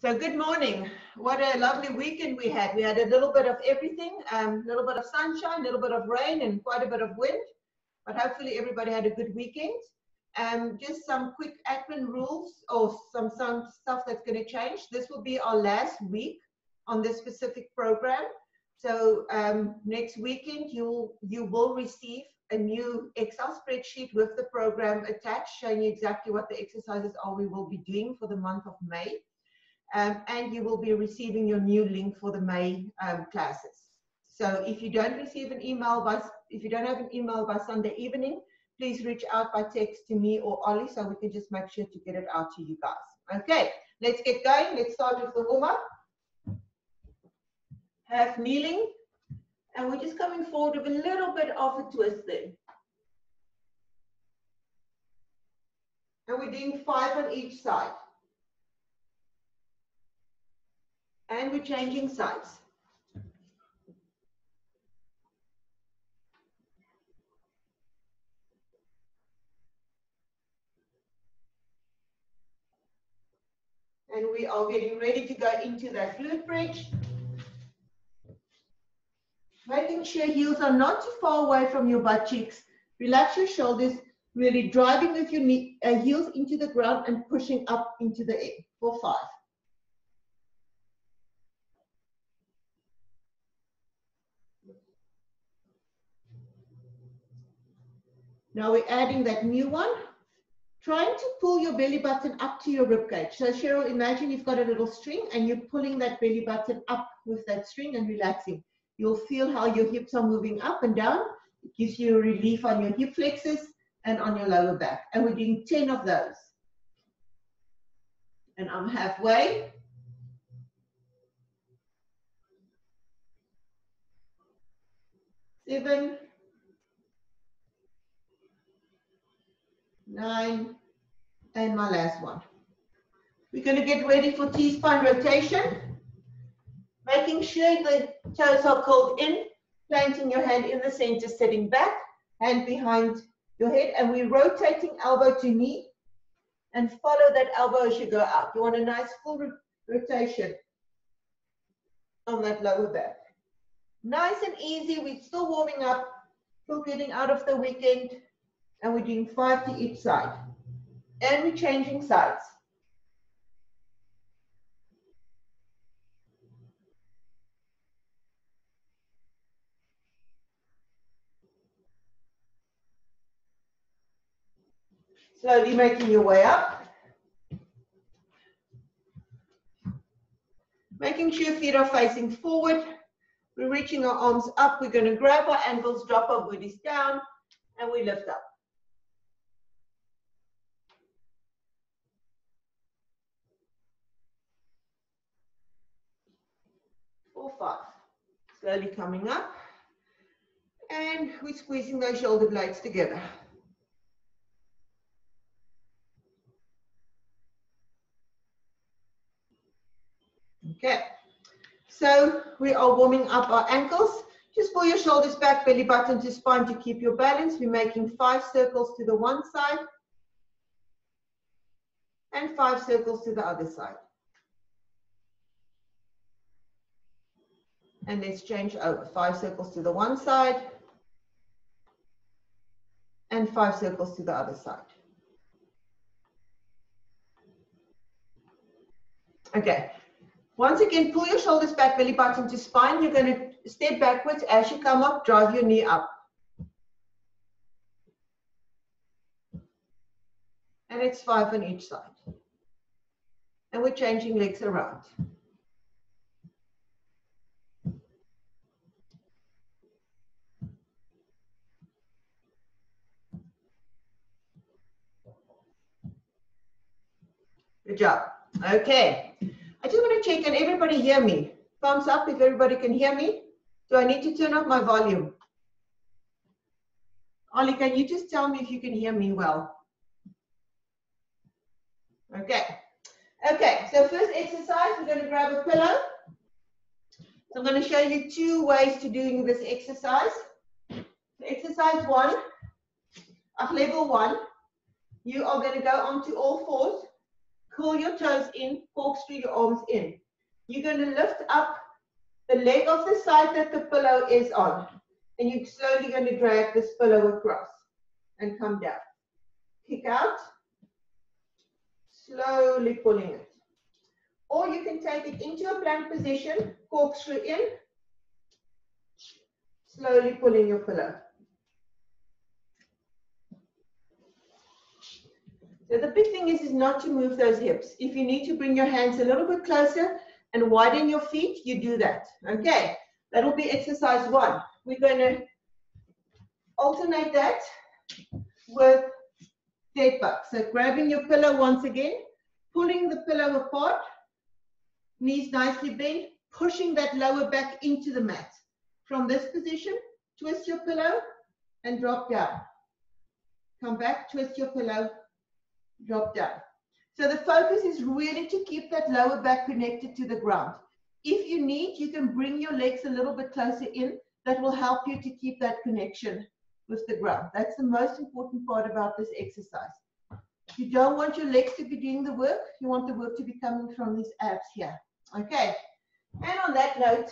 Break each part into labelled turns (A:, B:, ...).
A: So good morning. What a lovely weekend we had. We had a little bit of everything, a little bit of sunshine, a little bit of rain, and quite a bit of wind. But hopefully everybody had a good weekend. Just some quick admin rules or some stuff that's going to change. This will be our last week on this specific program. So next weekend you will receive a new Excel spreadsheet with the program attached, showing you exactly what the exercises are we will be doing for the month of May. And you will be receiving your new link for the May classes. So if you don't receive an email if you don't have an email by Sunday evening, please reach out by text to me or Ollie so we can just make sure to get it out to you guys. Okay, let's get going. Let's start with the warm-up. Half kneeling, and we're just coming forward with a little bit of a twist there. And we're doing 5 on each side. And we're changing sides. And we are getting ready to go into that glute bridge. Making sure heels are not too far away from your butt cheeks. Relax your shoulders, really driving with your heels into the ground and pushing up into the air for 5. Now we're adding that new one. Trying to pull your belly button up to your rib cage. So Cheryl, imagine you've got a little string and you're pulling that belly button up with that string and relaxing. You'll feel how your hips are moving up and down. It gives you a relief on your hip flexors and on your lower back. And we're doing 10 of those. And I'm halfway. Seven. 9, and my last one. We're going to get ready for T-spine rotation. Making sure the toes are curled in, planting your hand in the center, sitting back, hand behind your head, and we're rotating elbow to knee, and follow that elbow as you go out. You want a nice full rotation on that lower back. Nice and easy. We're still warming up, still getting out of the weekend. And we're doing 5 to each side. And we're changing sides. Slowly making your way up. Making sure feet are facing forward. We're reaching our arms up. We're going to grab our ankles, drop our booties down, and we lift up. For 5. Slowly coming up. And we're squeezing those shoulder blades together. Okay. So we are warming up our ankles. Just pull your shoulders back, belly button to spine to keep your balance. We're making 5 circles to the one side. And 5 circles to the other side. And let's change over. 5 circles to the one side. And 5 circles to the other side. Okay. Once again, pull your shoulders back, belly button to spine. You're going to step backwards as you come up, drive your knee up. And it's 5 on each side. And we're changing legs around. Good job. Okay. I just want to check, can everybody hear me? Thumbs up if everybody can hear me. Do I need to turn up my volume? Ollie, can you just tell me if you can hear me well? Okay. Okay, so first exercise, we're going to grab a pillow. So I'm going to show you 2 ways to doing this exercise. So exercise 1, of level 1, you are going to go onto all 4s. curl your toes in, corkscrew your arms in. You're going to lift up the leg of the side that the pillow is on. And you're slowly going to drag this pillow across and come down. Kick out, slowly pulling it. Or you can take it into a plank position, corkscrew in, slowly pulling your pillow. So the big thing is not to move those hips. If you need to bring your hands a little bit closer and widen your feet, you do that. Okay, that'll be exercise 1. We're going to alternate that with dead bug. So grabbing your pillow once again, pulling the pillow apart, knees nicely bent, pushing that lower back into the mat. From this position, twist your pillow and drop down. Come back, twist your pillow, drop down. So the focus is really to keep that lower back connected to the ground. If you need, you can bring your legs a little bit closer in. That will help you to keep that connection with the ground. That's the most important part about this exercise. You don't want your legs to be doing the work. You want the work to be coming from these abs here. Okay. And on that note,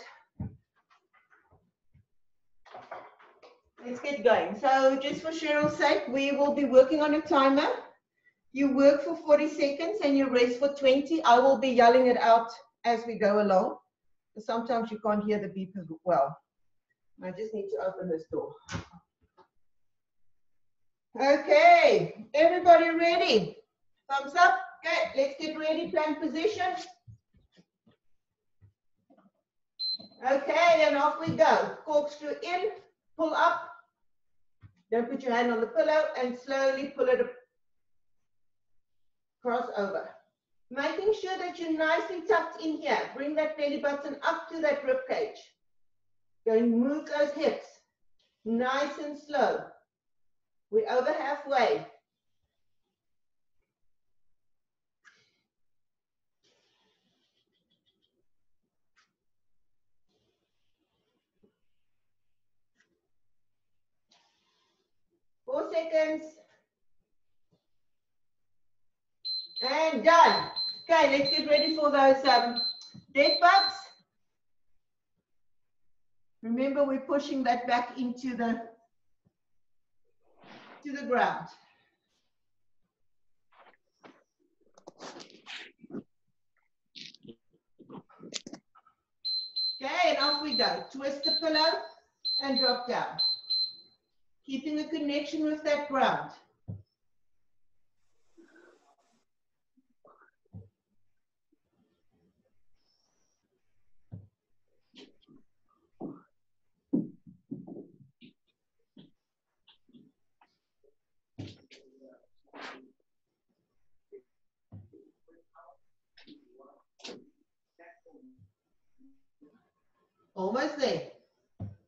A: let's get going. So just for Cheryl's sake, we will be working on a timer. You work for 40 seconds and you rest for 20. I will be yelling it out as we go along. Sometimes you can't hear the beep as well. I just need to open this door. Okay, everybody ready? Thumbs up. Okay, let's get ready, plank position. Okay, and off we go. Corkscrew in, pull up. Don't put your hand on the pillow and slowly pull it cross over. Making sure that you're nicely tucked in here. Bring that belly button up to that rib cage. Go and move those hips. Nice and slow. We're over halfway. Four seconds. And done. Okay, let's get ready for those dead bugs. Remember, we're pushing that back into the ground. Okay, and off we go. Twist the pillow and drop down. Keeping a connection with that ground. Almost there.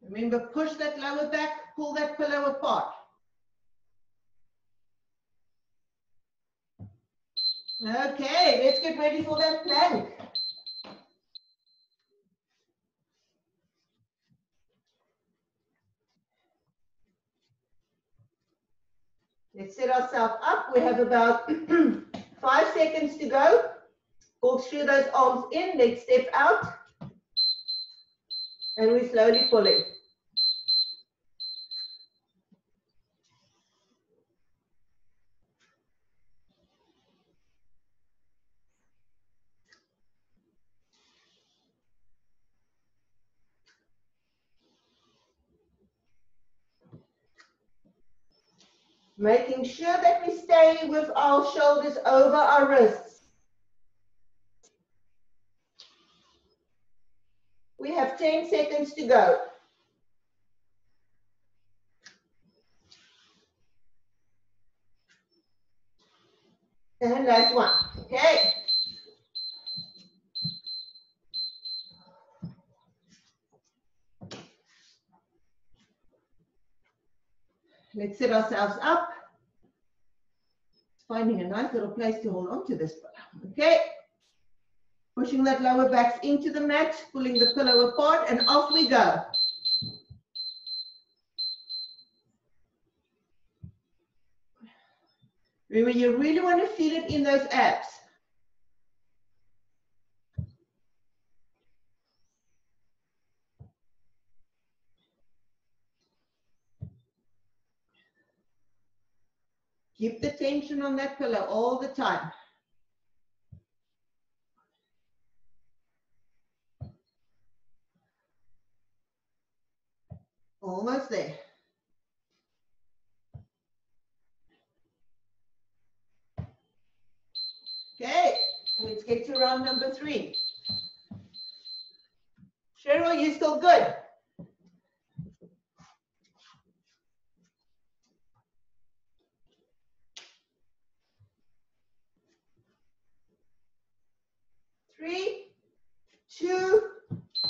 A: Remember, push that lower back, pull that pillow apart. Okay, let's get ready for that plank. Let's set ourselves up. We have about 5 seconds to go. Corkscrew those arms in, let's step out. And we slowly pull it. Making sure that we stay with our shoulders over our wrists. We have 10 seconds to go. And last one. Okay. Let's set ourselves up. Finding a nice little place to hold on to this pillow. Okay. Pushing that lower back into the mat, pulling the pillow apart, and off we go. Remember, you really want to feel it in those abs. Keep the tension on that pillow all the time. Almost there. Okay, let's get to round number 3. Cheryl, you still good? Three, 2,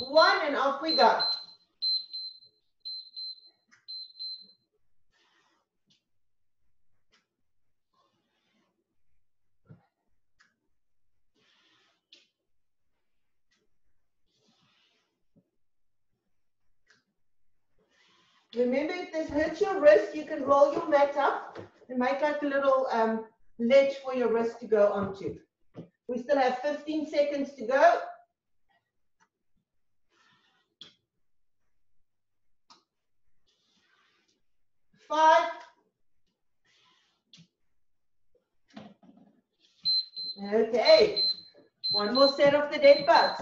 A: 1, and off we go. Remember, if this hurts your wrist, you can roll your mat up and make like a little ledge for your wrist to go onto. We still have 15 seconds to go. 5. Okay. One more set of the dead bugs.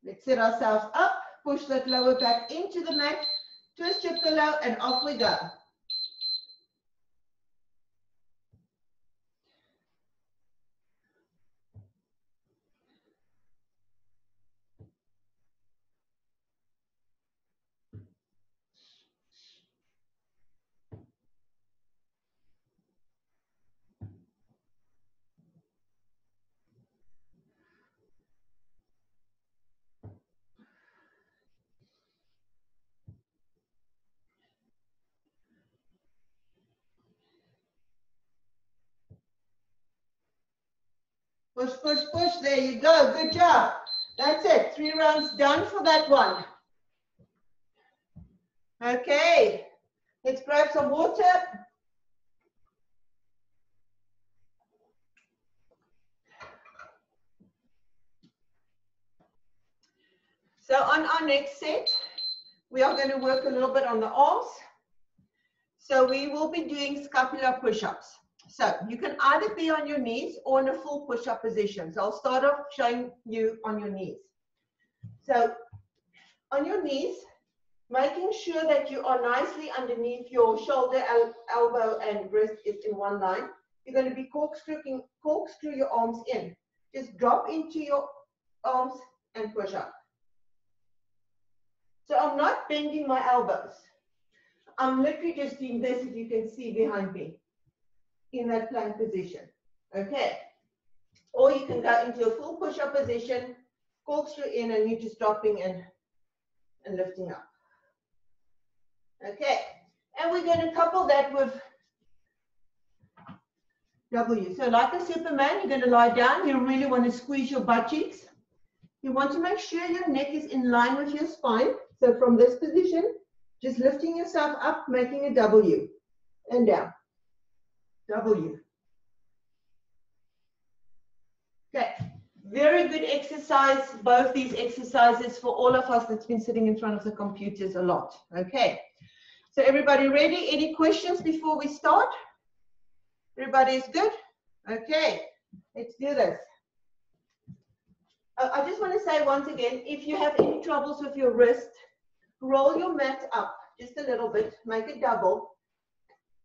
A: Let's set ourselves up, push that lower back into the mat, twist your pillow, and off we go. Push, push, push. There you go. Good job. That's it. 3 rounds done for that one. Okay. Let's grab some water. So on our next set, we are going to work a little bit on the arms. So we will be doing scapular push-ups. So you can either be on your knees or in a full push-up position. So I'll start off showing you on your knees. So on your knees, making sure that you are nicely underneath your shoulder, elbow, and wrist is in one line. You're going to be corkscrew your arms in. Just drop into your arms and push up. So I'm not bending my elbows. I'm literally just doing this, if you can see behind me, in that plank position. Okay. Or you can go into a full push-up position, corkscrew in, and you're just dropping in and lifting up. Okay. And we're going to couple that with W. So like a Superman, you're going to lie down. You really want to squeeze your butt cheeks. You want to make sure your neck is in line with your spine. So from this position, just lifting yourself up, making a W, and down. W. Okay, very good exercise, both these exercises for all of us that's been sitting in front of the computers a lot. Okay, so everybody ready? Any questions before we start? Everybody is good? Okay, let's do this. I just want to say once again, if you have any troubles with your wrist, roll your mat up just a little bit, make a double,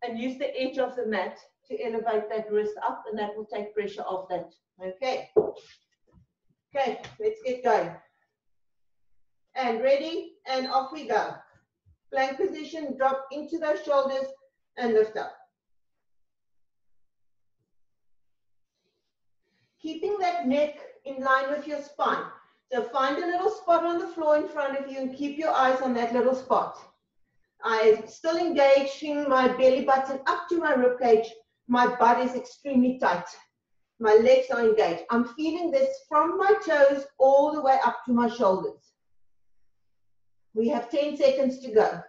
A: and use the edge of the mat to elevate that wrist up, and that will take pressure off that. Okay. Okay, let's get going. And ready, and off we go. Plank position, drop into those shoulders and lift up. Keeping that neck in line with your spine. So find a little spot on the floor in front of you and keep your eyes on that little spot. I'm still engaging my belly button up to my rib cage. My butt is extremely tight. My legs are engaged. I'm feeling this from my toes all the way up to my shoulders. We have 10 seconds to go.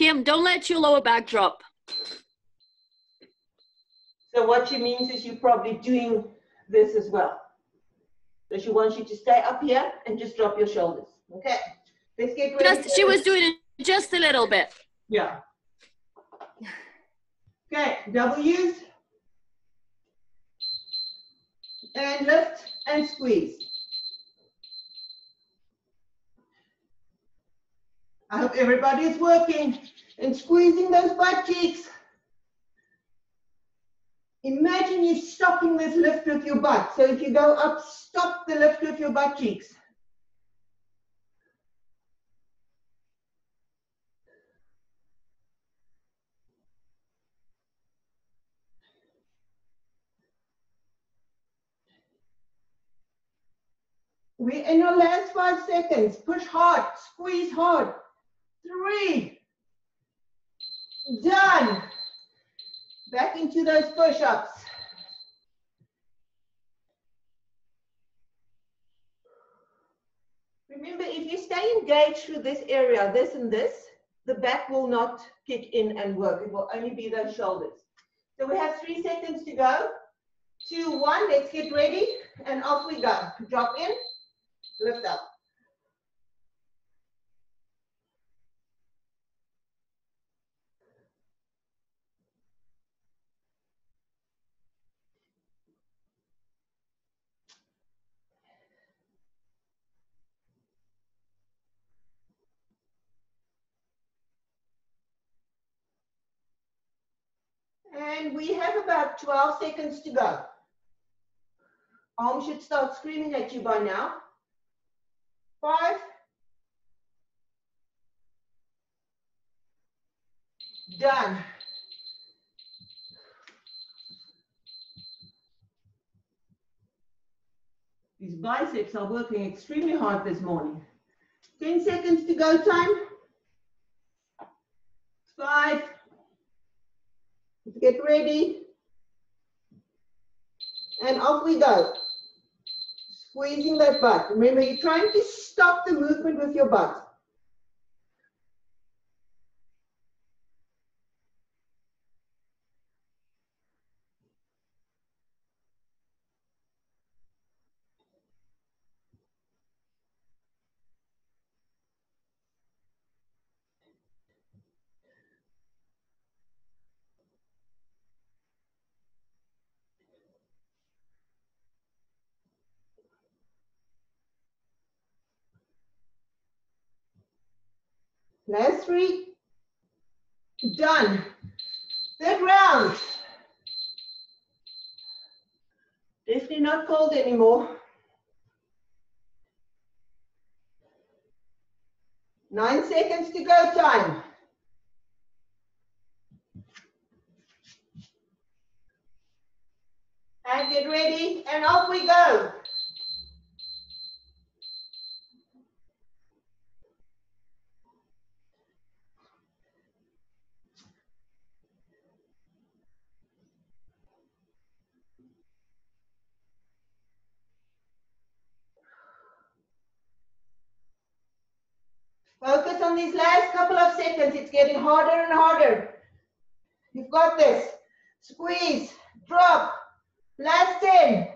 B: Kim, don't let your lower back drop.
A: So what she means is you're probably doing this as well. So she wants you to stay up here and just drop your shoulders. Okay, let's get ready.
B: She was doing it just a little bit.
A: Yeah. Okay, W's. And lift and squeeze. I hope everybody is working and squeezing those butt cheeks. Imagine you stopping this lift with your butt. So if you go up, stop the lift with your butt cheeks. We're in our last 5 seconds. Push hard, squeeze hard. 3. Done. Back into those push-ups. Remember, if you stay engaged through this area, this and this, the back will not kick in and work. It will only be those shoulders. So we have 3 seconds to go. 2, 1, let's get ready, and off we go. Drop in, lift up. And we have about 12 seconds to go. Arm should start screaming at you by now. 5. Done. These biceps are working extremely hard this morning. 10 seconds to go time. 5. Let's get ready. And off we go. Squeezing that butt. Remember, you're trying to stop the movement with your butt. Last 3. Done. Third round. Definitely not cold anymore. 9 seconds to go time. And get ready, and off we go. Focus on these last couple of seconds. It's getting harder and harder. You've got this. Squeeze, drop. Last 10.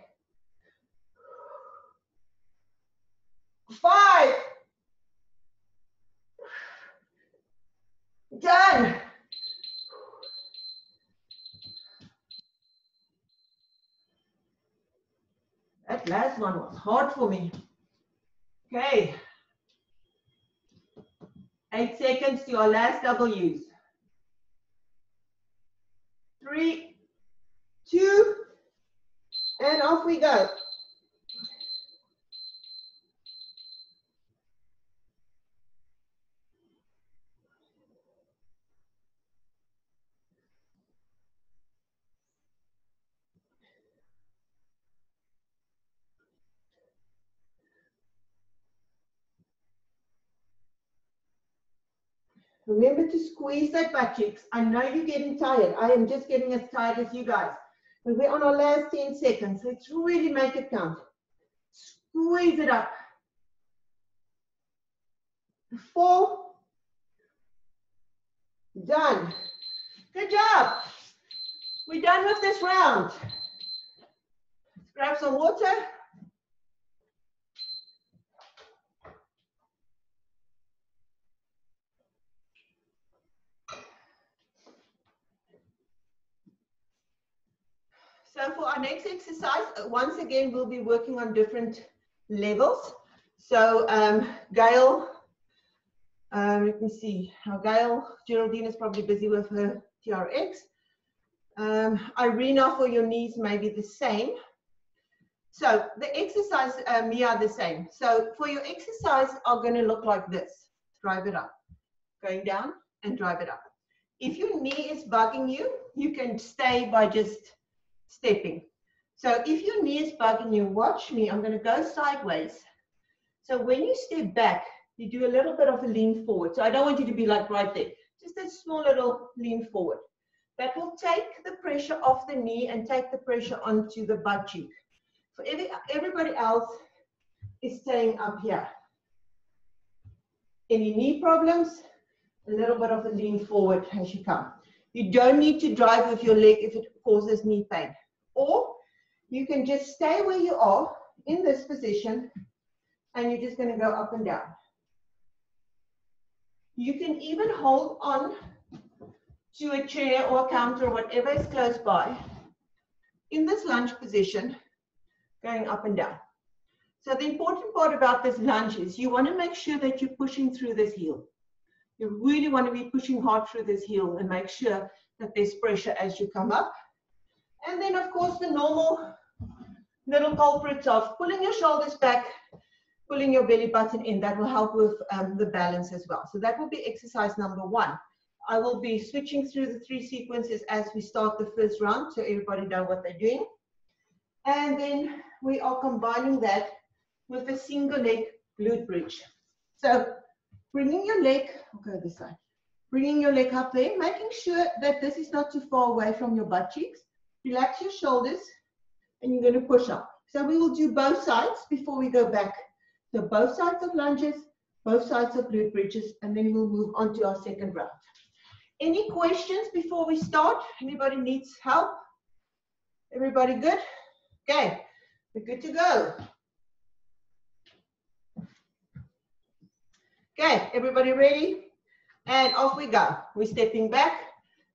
A: 5. Done. That last one was hard for me. Okay. 8 seconds to your last W's. 3, 2, and off we go. Remember to squeeze that butt cheeks. I know you're getting tired. I am just getting as tired as you guys. But we're on our last 10 seconds. Let's really make it count. Squeeze it up. 4. Done. Good job. We're done with this round. Let's grab some water. So for our next exercise, once again, we'll be working on different levels. So Gail, let me see, how Gail, Geraldine is probably busy with her TRX. Irina, for your knees may be the same. So the exercise, Mia, the same. So for your exercise are going to look like this. Drive it up. Going down and drive it up. If your knee is bugging you, you can stay by just stepping. So if your knee is bugging you, watch me. I'm going to go sideways. So when you step back, you do a little bit of a lean forward. So I don't want you to be like right there. Just a small little lean forward. That will take the pressure off the knee and take the pressure onto the butt cheek. For everybody else is staying up here. Any knee problems? A little bit of a lean forward as you come. You don't need to drive with your leg if it causes knee pain. Or you can just stay where you are in this position and you're just going to go up and down. You can even hold on to a chair or a counter or whatever is close by in this lunge position, going up and down. So the important part about this lunge is you want to make sure that you're pushing through this heel. You really want to be pushing hard through this heel and make sure that there's pressure as you come up. And then, of course, the normal little culprits of pulling your shoulders back, pulling your belly button in. That will help with the balance as well. So that will be exercise number 1. I will be switching through the 3 sequences as we start the first round so everybody knows what they're doing. And then we are combining that with a single leg glute bridge. So bringing your leg, I'll go this side, bringing your leg up there, making sure that this is not too far away from your butt cheeks. Relax your shoulders and you're going to push up. So we will do both sides before we go back. So both sides of lunges, both sides of glute bridges, and then we'll move on to our second round. Any questions before we start? Anybody needs help? Everybody good? Okay, we're good to go. Okay, everybody ready? And off we go. We're stepping back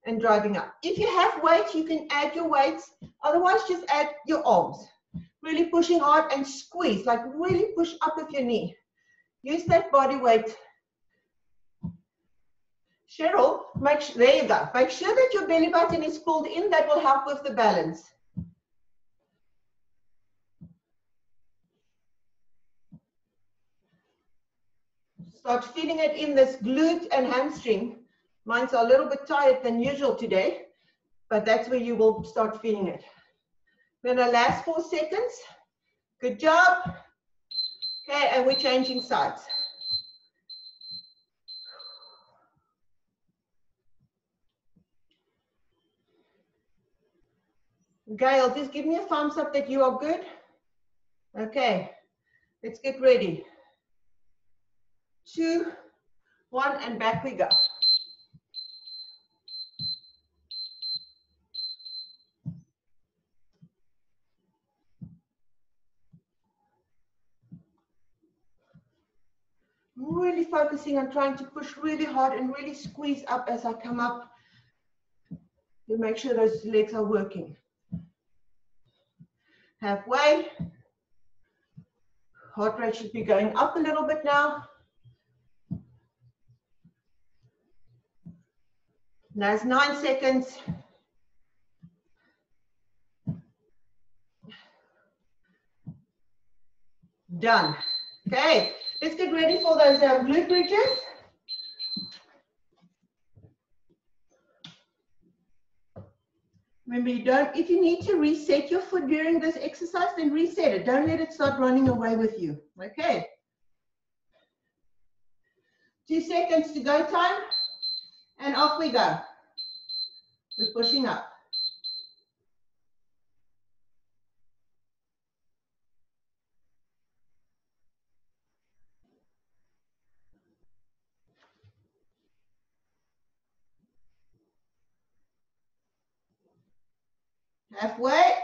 A: and driving up. If you have weights, you can add your weights. Otherwise, just add your arms. Really pushing hard and squeeze, like really push up with your knee. Use that body weight. Cheryl, there you go. Make sure that your belly button is pulled in. That will help with the balance. Start feeling it in this glute and hamstring. Mine's a little bit tired than usual today, but that's where you will start feeling it. Then the last 4 seconds. Good job. Okay, and we're changing sides. Gail, just give me a thumbs up that you are good. Okay, let's get ready. 2, 1, and back we go. Really focusing on trying to push really hard and really squeeze up as I come up to make sure those legs are working. Halfway. Heart rate should be going up a little bit now. That's 9 seconds. Done. Okay, let's get ready for those glute bridges. Remember, if you need to reset your foot during this exercise, then reset it. Don't let it start running away with you. Okay. 2 seconds to go time. And off we go. We're pushing up. Halfway.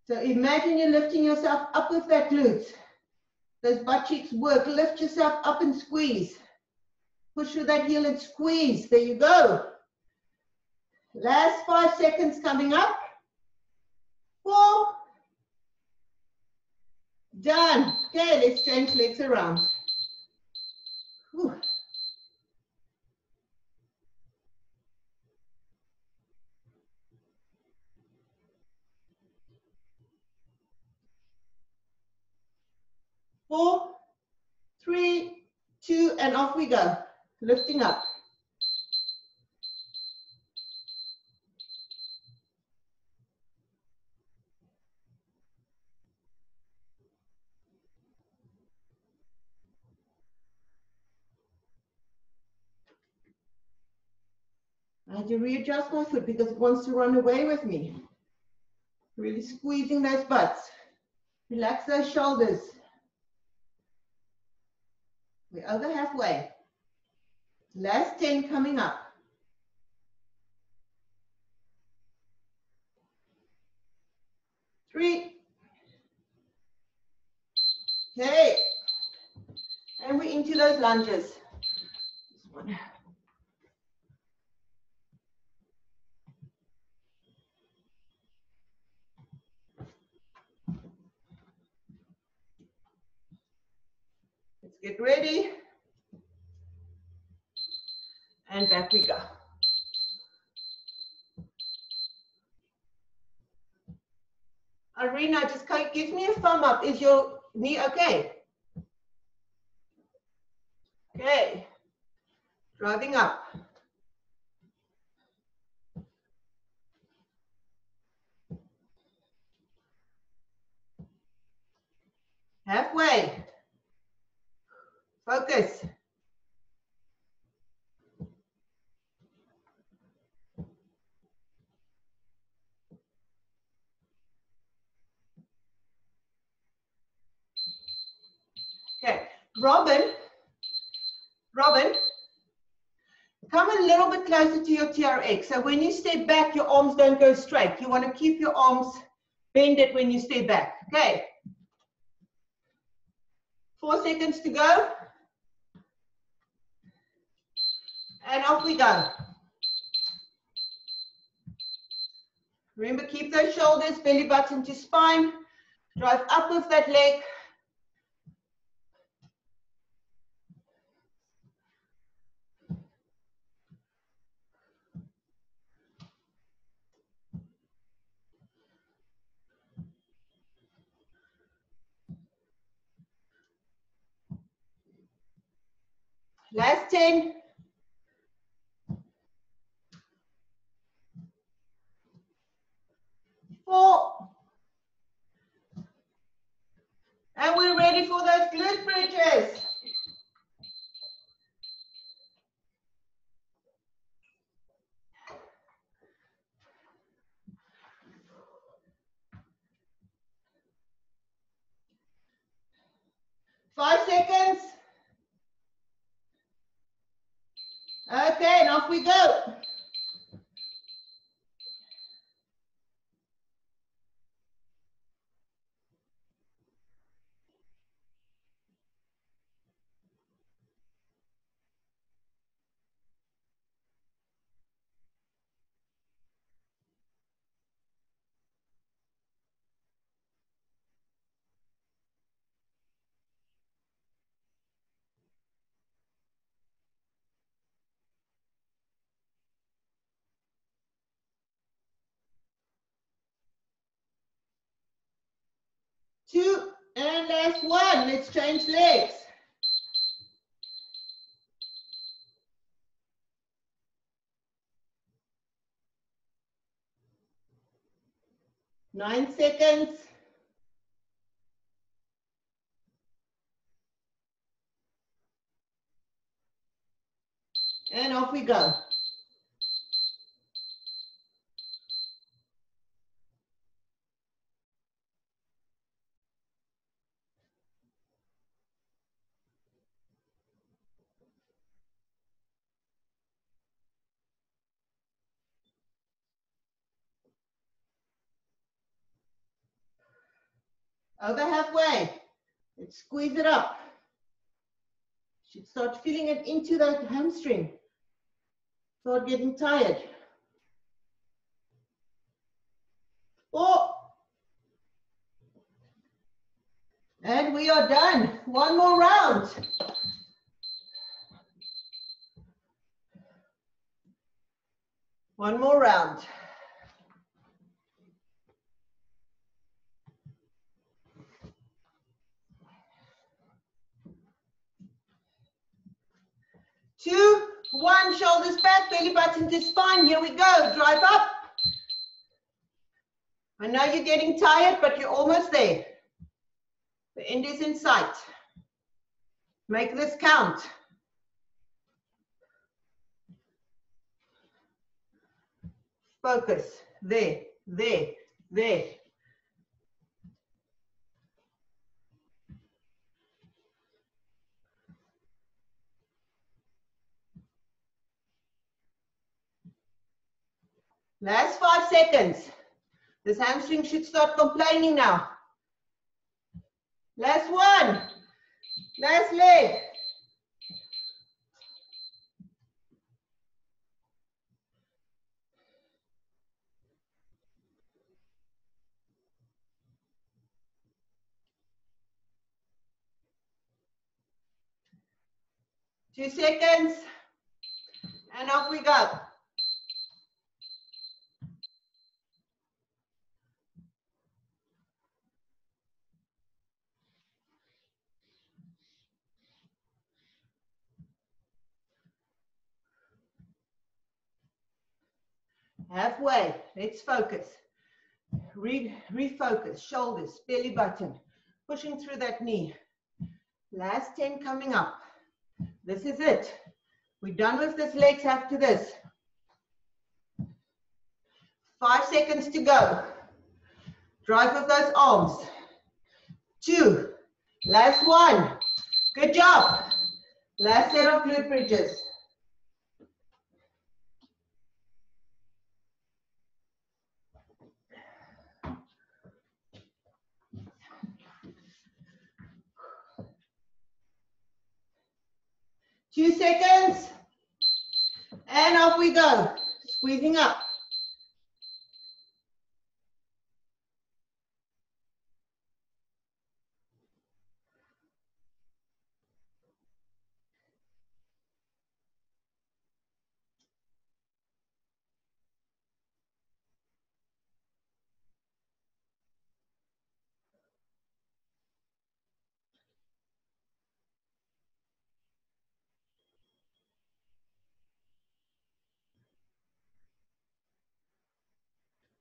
A: So imagine you're lifting yourself up with that glutes. Those butt cheeks work. Lift yourself up and squeeze. Push with that heel and squeeze. There you go. Last 5 seconds coming up. 4. Done. Okay, let's change legs around. Whew. 4, 3, 2, and off we go. Lifting up. I had to readjust my foot because it wants to run away with me. Really squeezing those butts. Relax those shoulders. We're over halfway. Last 10 coming up. 3. Okay. And we're into those lunges. This one. Let's get ready. And back we go. Arena, just give me a thumb up. Is your knee okay? Okay. Driving up. Halfway. Focus. Okay. Robin, come a little bit closer to your TRX. So when you step back, your arms don't go straight. You want to keep your arms bended when you step back. Okay. 4 seconds to go. And off we go. Remember, keep those shoulders, belly button to spine. Drive up with that leg. Last 10. 4. And we're ready for those glute bridges. Five seconds. Okay, and off we go. Two, and last one. Let's change legs. Nine seconds. And off we go. Over halfway. Let's squeeze it up. Should start feeling it into that hamstring. Start getting tired. 4. And we are done. One more round. One more round. Two, one, shoulders back, belly button to spine. Here we go. Drive up. I know you're getting tired, but you're almost there. The end is in sight. Make this count. Focus. There, there, there. Last 5 seconds. This hamstring should start complaining now. Last one. Last leg. Two seconds. And off we go. Halfway. Let's focus. Refocus. Shoulders, belly button. Pushing through that knee. Last 10 coming up. This is it. We're done with this legs after this. 5 seconds to go. Drive with those arms. 2. Last one. Good job. Last set of glute bridges. Two seconds. And off we go. Squeezing up.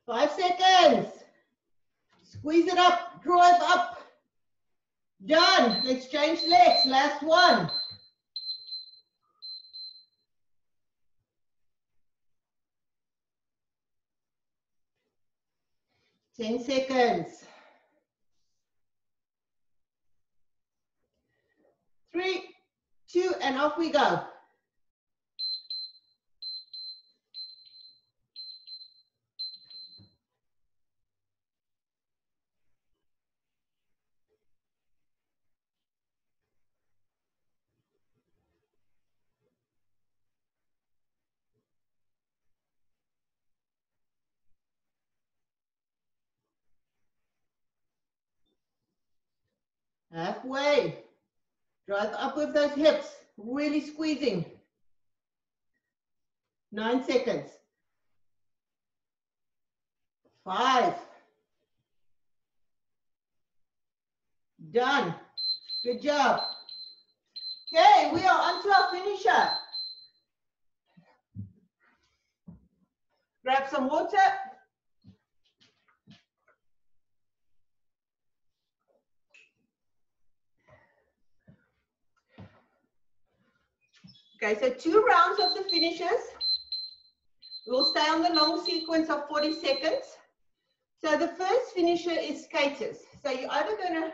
A: Five seconds. Squeeze it up, drive up. Done. Let's change legs. Last one. Ten seconds. 3, 2, and off we go. Halfway. Drive up with those hips, really squeezing. 9 seconds. 5. Done. Good job. Okay, we are on to our finisher. Grab some water. Okay, so 2 rounds of the finishers. We'll stay on the long sequence of 40 seconds. So the first finisher is skaters. So you're either going to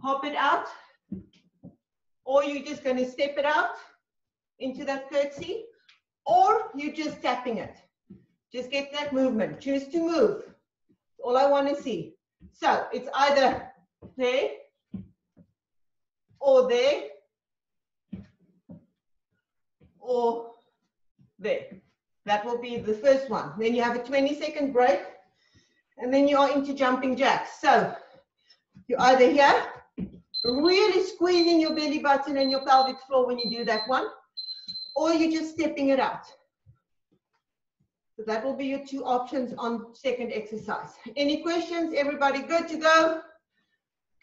A: hop it out, or you're just going to step it out into that curtsy, or you're just tapping it. Just get that movement. Choose to move. All I want to see. So it's either there, or there, or there. That will be the first one. Then you have a 20-second break, and then you are into jumping jacks. So you're either here, really squeezing your belly button and your pelvic floor when you do that one, or you're just stepping it out. So that will be your two options on second exercise. Any questions? Everybody good to go?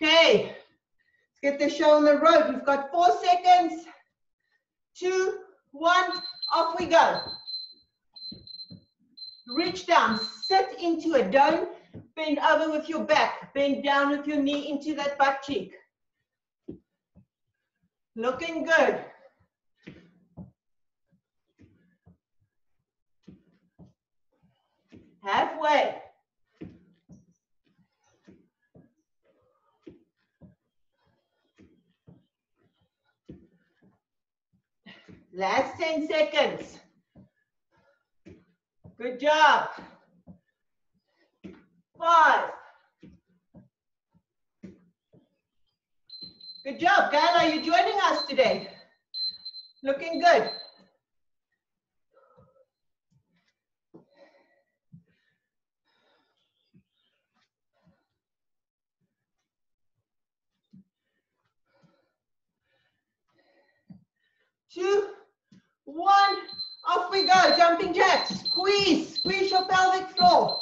A: Okay, let's get the show on the road. We've got 4 seconds. 2, 1, off we go. Reach down, sit into a dome, bend over with your back, bend down with your knee into that butt cheek. Looking good. Halfway. Last 10 seconds. Good job. 5. Good job, Gala. You're joining us today. Looking good. Two, 1, off we go. Jumping jacks. Squeeze, squeeze your pelvic floor.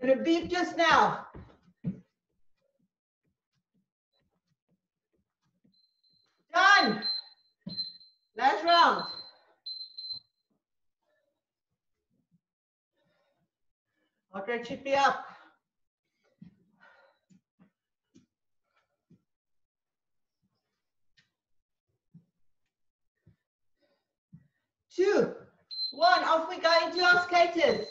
A: Gonna beep just now. Done. Last round. Heart rate should be up. Two, 1, off we go into our skaters.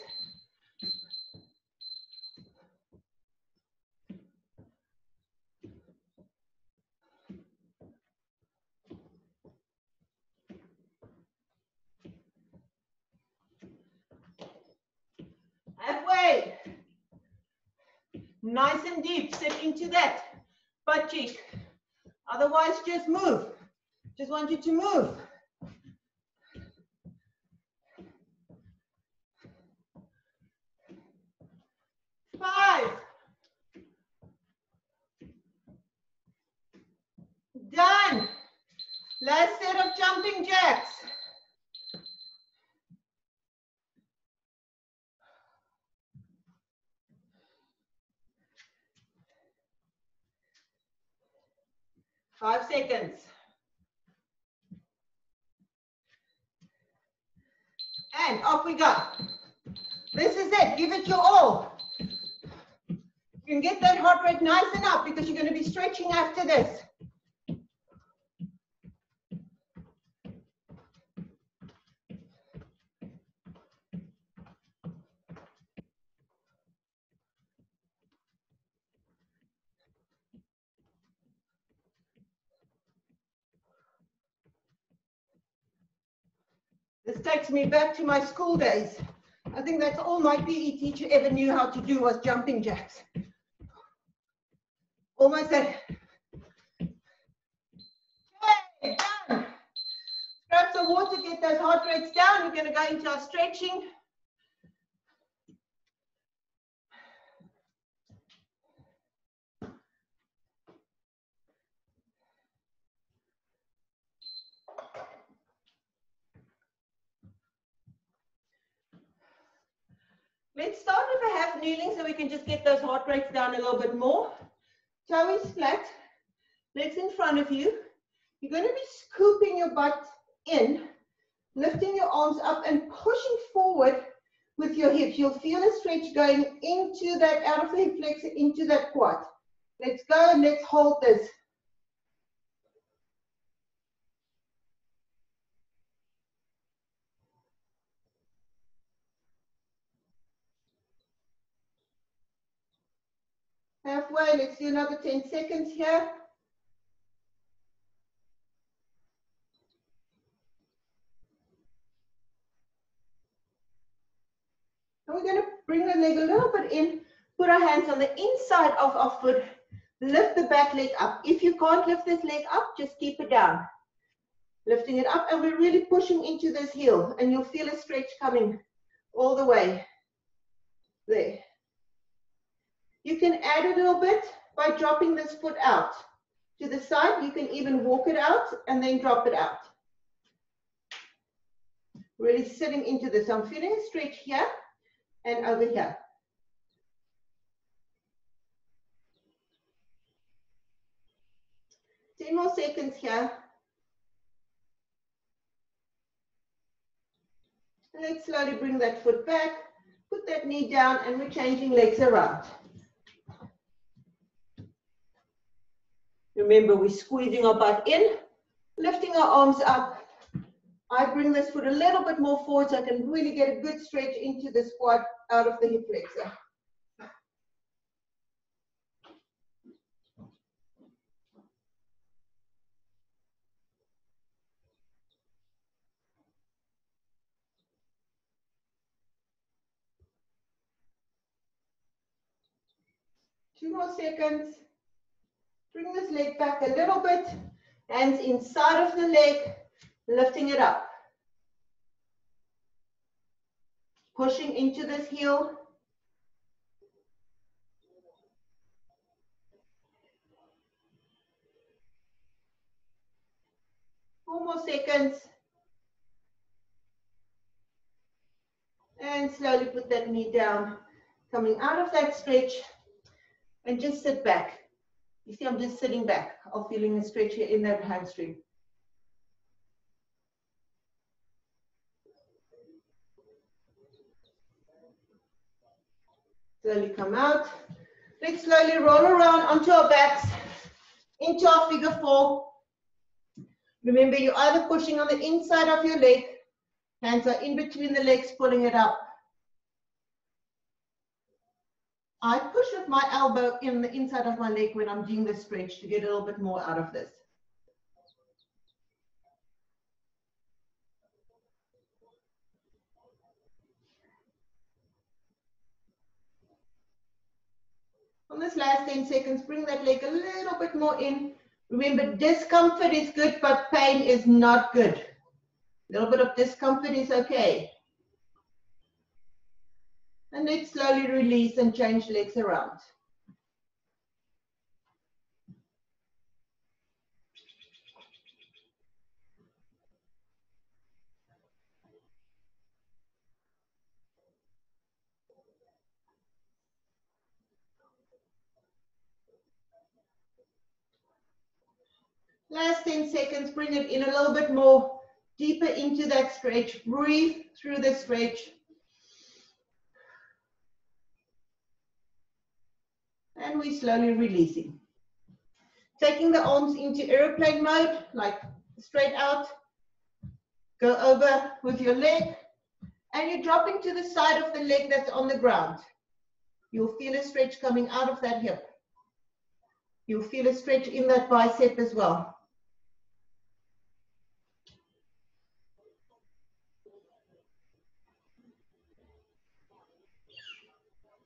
A: Halfway. Nice and deep. Sit into that butt cheek. Otherwise, just move. Just want you to move. 5. Done. Last set of jumping jacks. Five seconds. And off we go. This is it. Give it your all. You can get that heart rate nice and up because you're going to be stretching after this. This takes me back to my school days. I think that's all my PE teacher ever knew how to do was jumping jacks. Almost there. Okay, done. Grab some water, get those heart rates down. We're going to go into our stretching. Let's start with a half kneeling so we can just get those heart rates down a little bit more. Toe is flat, legs in front of you. You're going to be scooping your butt in, lifting your arms up and pushing forward with your hips. You'll feel a stretch going into that, out of the hip flexor, into that quad. Let's go and let's hold this. Halfway, let's do another 10 seconds here. And we're going to bring the leg a little bit in, put our hands on the inside of our foot, lift the back leg up. If you can't lift this leg up, just keep it down. Lifting it up, and we're really pushing into this heel, and you'll feel a stretch coming all the way there. You can add a little bit by dropping this foot out to the side. You can even walk it out and then drop it out. Really sitting into this. I'm feeling a stretch here and over here. Ten more seconds here. Let's slowly bring that foot back, put that knee down, and we're changing legs around. Remember, we're squeezing our butt in, lifting our arms up. I bring this foot a little bit more forward so I can really get a good stretch into the squat out of the hip flexor. Two more seconds. Bring this leg back a little bit. Hands inside of the leg, lifting it up. Pushing into this heel. Four more seconds. And slowly put that knee down. Coming out of that stretch. And just sit back. You see, I'm just sitting back. I'm feeling a stretch here in that hamstring. Slowly come out. Let's slowly roll around onto our backs, into our figure four. Remember, you're either pushing on the inside of your leg, hands are in between the legs, pulling it up. I push with my elbow in the inside of my leg when I'm doing the stretch to get a little bit more out of this. On this last 10 seconds, bring that leg a little bit more in. Remember, discomfort is good, but pain is not good. A little bit of discomfort is okay. And let's slowly release and change legs around. Last 10 seconds, bring it in a little bit more, deeper into that stretch. Breathe through the stretch. And we're slowly releasing. Taking the arms into airplane mode, like straight out. Go over with your leg. And you're dropping to the side of the leg that's on the ground. You'll feel a stretch coming out of that hip. You'll feel a stretch in that bicep as well.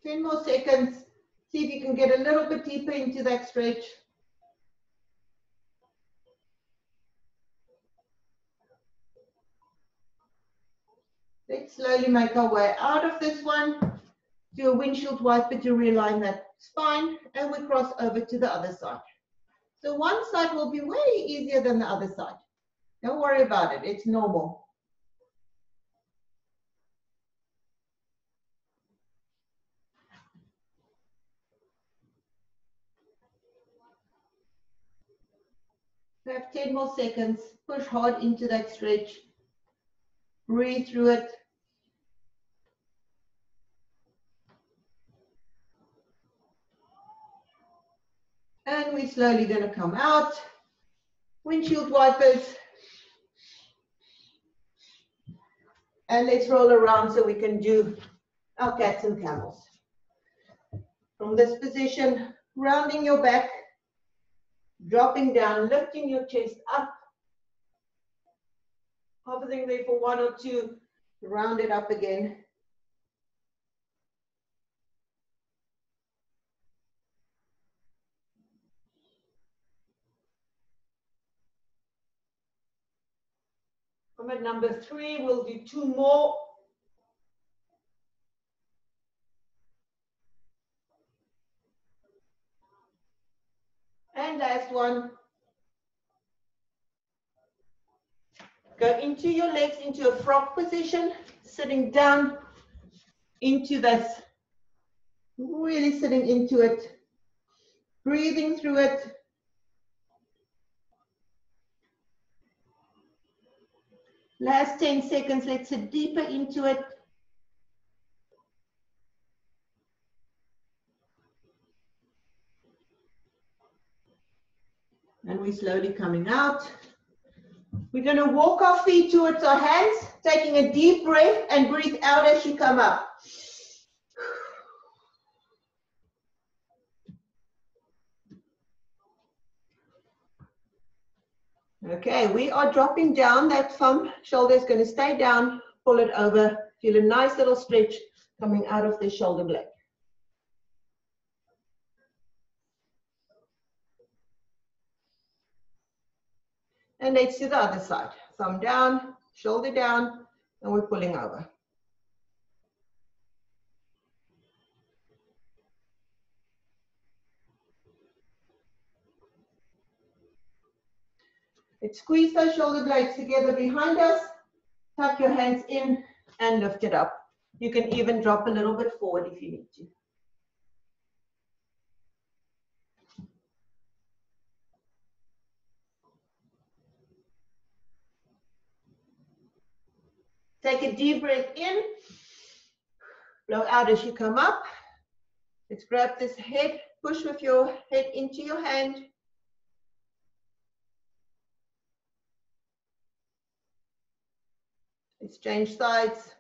A: 10 more seconds. See if you can get a little bit deeper into that stretch. Let's slowly make our way out of this one. Do a windshield wiper to realign that spine, and we cross over to the other side. So one side will be way easier than the other side. Don't worry about it, it's normal. We have 10 more seconds. Push hard into that stretch. Breathe through it. And we're slowly going to come out. Windshield wipers. And let's roll around so we can do our cats and camels. From this position, rounding your back, dropping down, lifting your chest up, hovering there for 1 or 2, round it up again. From at number 3, we'll do 2 more. And last one. Go into your legs into a frog position, sitting down into this, really sitting into it, breathing through it. Last 10 seconds, let's sit deeper into it. And we're slowly coming out. We're going to walk our feet towards our hands, taking a deep breath and breathe out as you come up. Okay, we are dropping down. That thumb shoulder is going to stay down. Pull it over. Feel a nice little stretch coming out of the shoulder blade. And let's do the other side. Thumb down, shoulder down, and we're pulling over. Let's squeeze those shoulder blades together behind us. Tuck your hands in and lift it up. You can even drop a little bit forward if you need to. Take a deep breath in. Blow out as you come up. Let's grab this head. Push with your head into your hand. Let's change sides.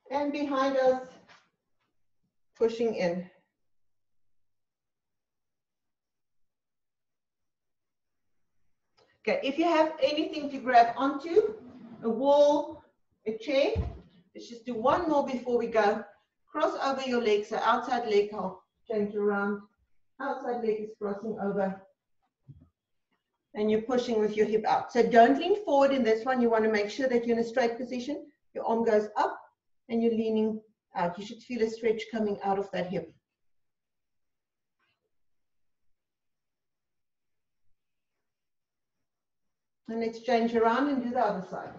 A: And behind us, pushing in. Okay, if you have anything to grab onto, a wall, a chair, let's just do one more before we go. Cross over your legs, so outside leg, I'll change around. Outside leg is crossing over. And you're pushing with your hip out. So don't lean forward in this one. You want to make sure that you're in a straight position. Your arm goes up and you're leaning out. You should feel a stretch coming out of that hip. And let's change around and do the other side.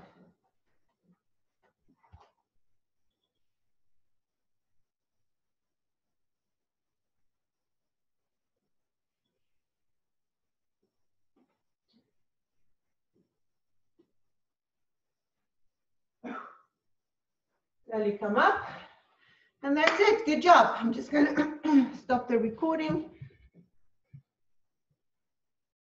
A: Slowly come up. And that's it. Good job. I'm just going to stop the recording.